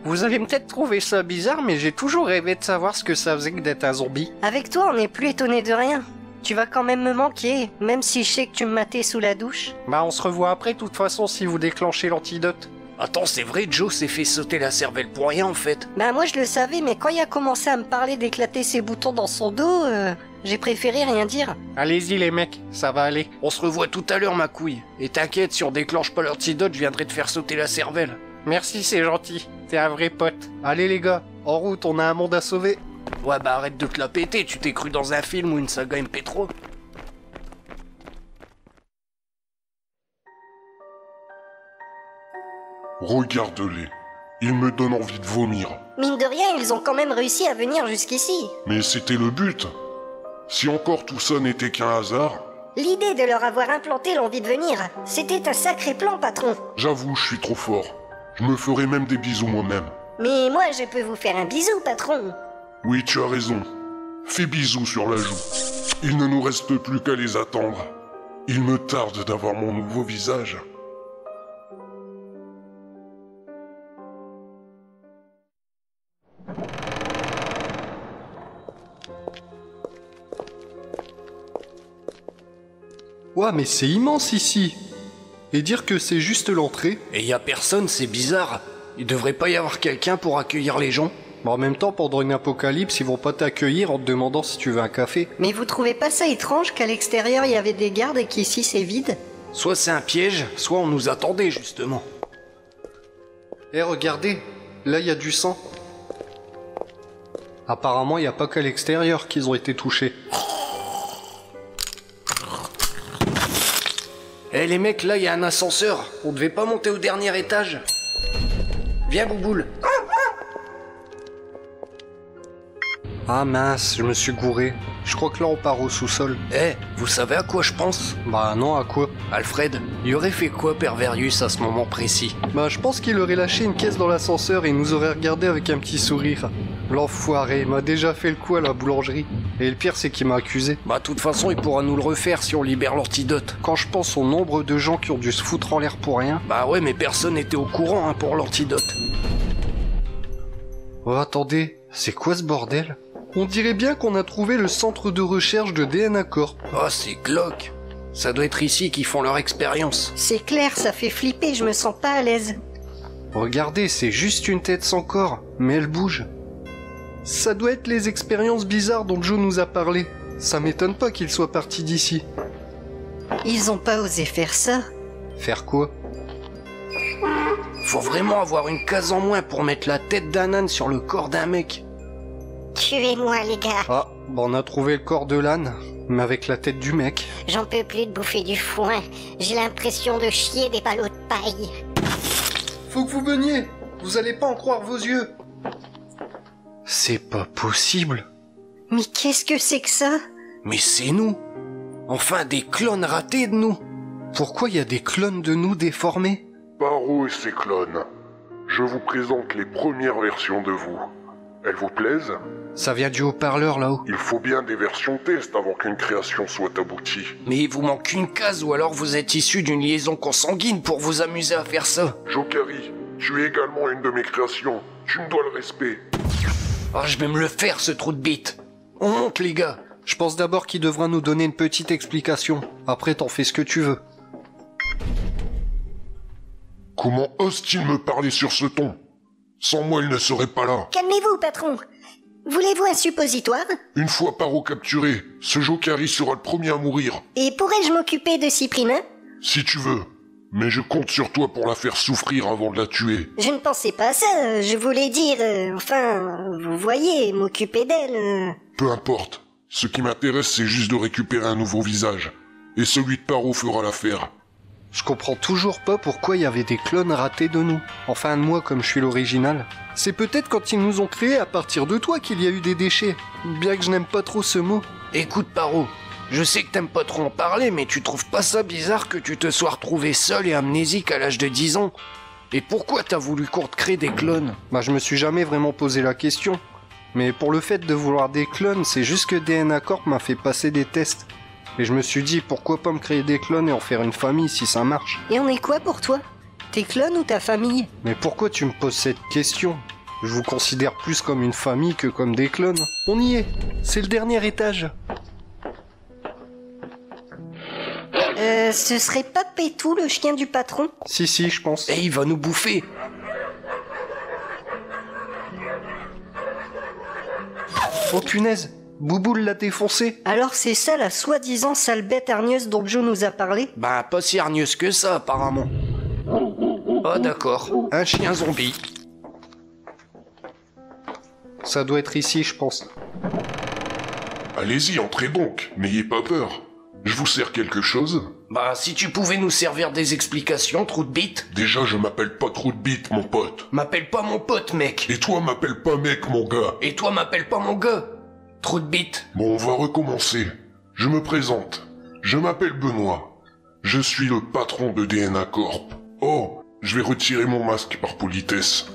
Vous allez peut-être trouver ça bizarre, mais j'ai toujours rêvé de savoir ce que ça faisait que d'être un zombie. Avec toi, on n'est plus étonné de rien. Tu vas quand même me manquer, même si je sais que tu me matais sous la douche. Bah on se revoit après, de toute façon, si vous déclenchez l'antidote. Attends, c'est vrai, Joe s'est fait sauter la cervelle pour rien, en fait. Bah moi je le savais, mais quand il a commencé à me parler d'éclater ses boutons dans son dos, j'ai préféré rien dire. Allez-y les mecs, ça va aller. On se revoit tout à l'heure, ma couille. Et t'inquiète, si on déclenche pas l'antidote, je viendrai te faire sauter la cervelle. Merci, c'est gentil. T'es un vrai pote. Allez les gars, en route, on a un monde à sauver. Ouais bah arrête de te la péter, tu t'es cru dans un film ou une saga MP3. Regarde-les. Ils me donnent envie de vomir. Mine de rien, ils ont quand même réussi à venir jusqu'ici. Mais c'était le but. Si encore tout ça n'était qu'un hasard... L'idée de leur avoir implanté l'envie de venir, c'était un sacré plan, patron. J'avoue, je suis trop fort. Je me ferai même des bisous moi-même. Mais moi, je peux vous faire un bisou, patron. Oui, tu as raison. Fais bisous sur la joue. Il ne nous reste plus qu'à les attendre. Il me tarde d'avoir mon nouveau visage. Ouah, mais c'est immense ici. Et dire que c'est juste l'entrée. Et y a personne, c'est bizarre. Il devrait pas y avoir quelqu'un pour accueillir les gens. Mais en même temps, pendant une apocalypse, ils vont pas t'accueillir en te demandant si tu veux un café. Mais vous trouvez pas ça étrange qu'à l'extérieur il y avait des gardes et qu'ici c'est vide? Soit c'est un piège, soit on nous attendait justement. Eh regardez, là il y a du sang. Apparemment, il n'y a pas qu'à l'extérieur qu'ils ont été touchés. Eh les mecs, là il y a un ascenseur. On devait pas monter au dernier étage. Viens Bouboule. Ah mince, je me suis gouré. Je crois que là on part au sous-sol. Eh, vous savez à quoi je pense? Bah non, à quoi? Alfred, il aurait fait quoi Perverius à ce moment précis? Bah je pense qu'il aurait lâché une caisse dans l'ascenseur et il nous aurait regardé avec un petit sourire. L'enfoiré m'a déjà fait le coup à la boulangerie. Et le pire c'est qu'il m'a accusé. Bah de toute façon il pourra nous le refaire si on libère l'antidote. Quand je pense au nombre de gens qui ont dû se foutre en l'air pour rien. Bah ouais mais personne n'était au courant pour l'antidote. Oh attendez, c'est quoi ce bordel? On dirait bien qu'on a trouvé le centre de recherche de DNA Corp. Oh c'est glauque. Ça doit être ici qu'ils font leur expérience. C'est clair, ça fait flipper, je me sens pas à l'aise. Regardez, c'est juste une tête sans corps, mais elle bouge. Ça doit être les expériences bizarres dont Joe nous a parlé. Ça m'étonne pas qu'ils soient partis d'ici. Ils ont pas osé faire ça. Faire quoi? Faut vraiment avoir une case en moins pour mettre la tête d'un âne sur le corps d'un mec. Tuez-moi les gars. Ah, bah on a trouvé le corps de l'âne, mais avec la tête du mec. J'en peux plus de bouffer du foin. J'ai l'impression de chier des ballots de paille. Faut que vous veniez. Vous allez pas en croire vos yeux. C'est pas possible. Mais qu'est-ce que c'est que ça? Mais c'est nous. Enfin, des clones ratés de nous. Pourquoi il y a des clones de nous déformés? Paro et ses clones. Je vous présente les premières versions de vous. Elles vous plaisent? Ça vient du haut-parleur là-haut. Il faut bien des versions test avant qu'une création soit aboutie. Mais il vous manque une case ou alors vous êtes issu d'une liaison consanguine pour vous amuser à faire ça. Jokari, tu es également une de mes créations. Tu me dois le respect. Ah, je vais me le faire ce trou de bite. On monte les gars. Je pense d'abord qu'il devra nous donner une petite explication. Après t'en fais ce que tu veux. Comment ose-t-il me parler sur ce ton? Sans moi, il ne serait pas là. Calmez-vous, patron. Voulez-vous un suppositoire? Une fois Paro capturé, ce Jokari sera le premier à mourir. Et pourrais-je m'occuper de Cyprina? Si tu veux. Mais je compte sur toi pour la faire souffrir avant de la tuer. Je ne pensais pas à ça. Je voulais dire... enfin, vous voyez, m'occuper d'elle... Peu importe. Ce qui m'intéresse, c'est juste de récupérer un nouveau visage. Et celui de Paro fera l'affaire. Je comprends toujours pas pourquoi il y avait des clones ratés de nous. Enfin de moi comme je suis l'original. C'est peut-être quand ils nous ont créés à partir de toi qu'il y a eu des déchets. Bien que je n'aime pas trop ce mot. Écoute Paro, je sais que t'aimes pas trop en parler, mais tu trouves pas ça bizarre que tu te sois retrouvé seul et amnésique à l'âge de 10 ans? Et pourquoi t'as voulu qu'on te crée des clones? Bah je me suis jamais vraiment posé la question. Mais pour le fait de vouloir des clones, c'est juste que DNA Corp m'a fait passer des tests. Et je me suis dit, pourquoi pas me créer des clones et en faire une famille si ça marche? Et on est quoi pour toi? Tes clones ou ta famille? Mais pourquoi tu me poses cette question? Je vous considère plus comme une famille que comme des clones. On y est, c'est le dernier étage. Ce serait pas Pétou, le chien du patron? Si, je pense. Et il va nous bouffer. Oh punaise, Bouboule l'a défoncé. Alors c'est ça la soi-disant sale bête hargneuse dont Joe nous a parlé? Bah pas si hargneuse que ça apparemment. Oh d'accord, un chien zombie. Ça doit être ici, je pense. Allez-y, entrez donc, n'ayez pas peur. Je vous sers quelque chose? Bah si tu pouvais nous servir des explications, trou de bite. Déjà, je m'appelle pas Trou de bite, mon pote. M'appelle pas mon pote, mec. Et toi, m'appelle pas mec, mon gars. Et toi, m'appelle pas mon gars. Trou de bite. Bon, on va recommencer. Je me présente. Je m'appelle Benoît. Je suis le patron de DNA Corp. Oh, je vais retirer mon masque par politesse.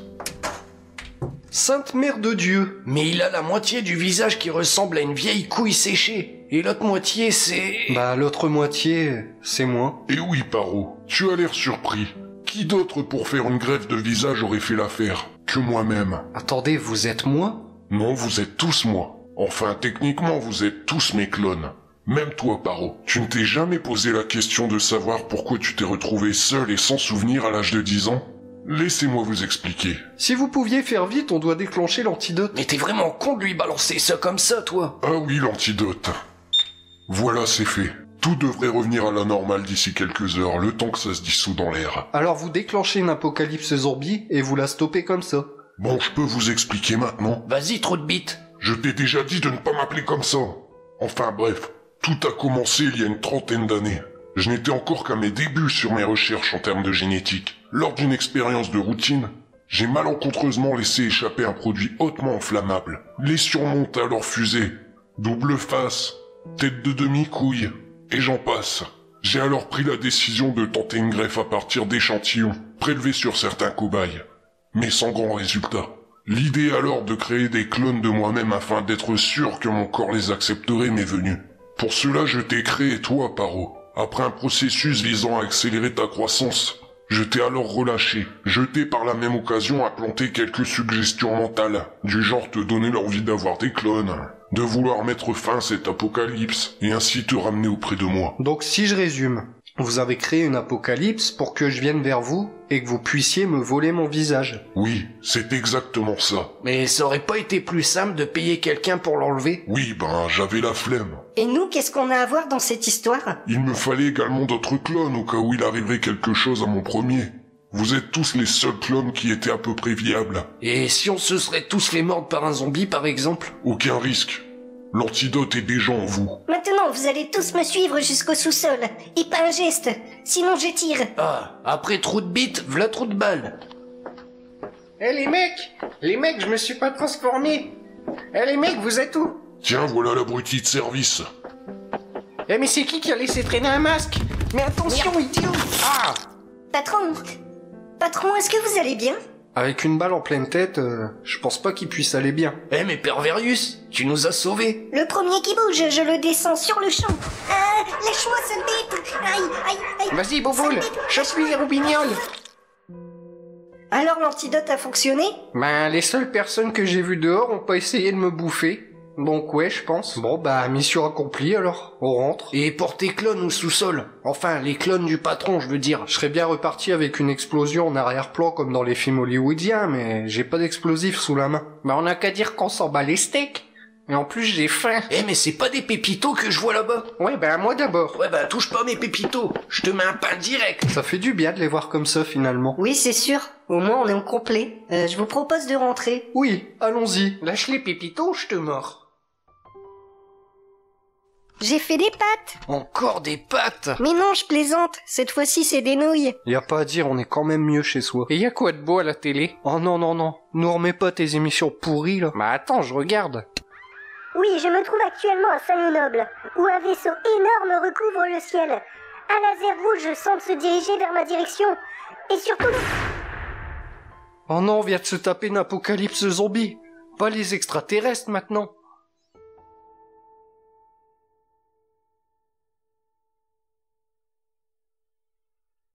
Sainte Mère de Dieu. Mais il a la moitié du visage qui ressemble à une vieille couille séchée. Et l'autre moitié, c'est... Bah, l'autre moitié, c'est moi. Eh oui, Paro, tu as l'air surpris. Qui d'autre pour faire une greffe de visage aurait fait l'affaire que moi-même? Attendez, vous êtes moi? Non, vous êtes tous moi. Enfin, techniquement, vous êtes tous mes clones. Même toi, Paro, tu ne t'es jamais posé la question de savoir pourquoi tu t'es retrouvé seul et sans souvenir à l'âge de 10 ans? Laissez-moi vous expliquer. Si vous pouviez faire vite, on doit déclencher l'antidote. Mais t'es vraiment con de lui balancer ça comme ça, toi. Ah oui, l'antidote. Voilà, c'est fait. Tout devrait revenir à la normale d'ici quelques heures, le temps que ça se dissout dans l'air. Alors vous déclenchez une apocalypse zombie et vous la stoppez comme ça. Bon, je peux vous expliquer maintenant. Vas-y, trou de bite. Je t'ai déjà dit de ne pas m'appeler comme ça. Enfin bref, tout a commencé il y a une trentaine d'années. Je n'étais encore qu'à mes débuts sur mes recherches en termes de génétique. Lors d'une expérience de routine, j'ai malencontreusement laissé échapper un produit hautement inflammable. Les surmonte à leur fusée. Double face, tête de demi-couille, et j'en passe. J'ai alors pris la décision de tenter une greffe à partir d'échantillons, prélevés sur certains cobayes. Mais sans grand résultat. L'idée alors de créer des clones de moi-même afin d'être sûr que mon corps les accepterait m'est venue. Pour cela, je t'ai créé toi, Paro. Après un processus visant à accélérer ta croissance, je t'ai alors relâché. Je t'ai par la même occasion implanté quelques suggestions mentales, du genre te donner l'envie d'avoir des clones, de vouloir mettre fin à cette apocalypse, et ainsi te ramener auprès de moi. Donc si je résume, vous avez créé une apocalypse pour que je vienne vers vous et que vous puissiez me voler mon visage. Oui, c'est exactement ça. Mais ça aurait pas été plus simple de payer quelqu'un pour l'enlever? Oui, ben j'avais la flemme. Et nous, qu'est-ce qu'on a à voir dans cette histoire? Il me fallait également d'autres clones au cas où il arriverait quelque chose à mon premier. Vous êtes tous les seuls clones qui étaient à peu près viables. Et si on se serait tous fait mordre par un zombie, par exemple? Aucun risque. L'antidote est déjà en vous. Maintenant, vous allez tous me suivre jusqu'au sous-sol. Et pas un geste, sinon je tire. Ah, après trou de bite, v'là trou de balle. Eh les mecs, je me suis pas transformé. Eh les mecs, vous êtes où? Tiens, voilà l'abruti de service. Eh mais c'est qui a laissé traîner un masque? Mais attention, idiot! Ah! Patron, est-ce que vous allez bien? Avec une balle en pleine tête, je pense pas qu'il puisse aller bien. Eh mais Perverius, tu nous as sauvés. Le premier qui bouge, je le descends sur le champ. Lâche-moi, sale bête! Aïe! Vas-y, Boboule, chope-lui les roubignoles! Alors l'antidote a fonctionné? Ben, les seules personnes que j'ai vues dehors ont pas essayé de me bouffer. Donc ouais, je pense. Bon bah, mission accomplie alors, on rentre. Et pour tes clones au sous-sol. Enfin, les clones du patron, je veux dire. Je serais bien reparti avec une explosion en arrière-plan comme dans les films hollywoodiens, mais j'ai pas d'explosif sous la main. Bah on a qu'à dire qu'on s'en bat les steaks. Et en plus j'ai faim. Eh mais c'est pas des pépitos que je vois là-bas. Ouais bah moi d'abord. Ouais bah touche pas mes pépitos, je te mets un pain direct. Ça fait du bien de les voir comme ça finalement. Oui c'est sûr, au moins on est au complet. Je vous propose de rentrer. Oui, allons-y. Lâche les pépitos, je te mords. J'ai fait des pâtes. Encore des pâtes? Mais non, je plaisante. Cette fois-ci, c'est des nouilles. Y a pas à dire, on est quand même mieux chez soi. Et y a quoi de beau à la télé? Oh non, non, non. Nous remets pas tes émissions pourries, là. Bah attends, je regarde. Oui, je me trouve actuellement à Saint-Noble, où un vaisseau énorme recouvre le ciel. Un laser rouge semble se diriger vers ma direction. Et surtout... Oh non, on vient de se taper une apocalypse zombie. Pas les extraterrestres maintenant.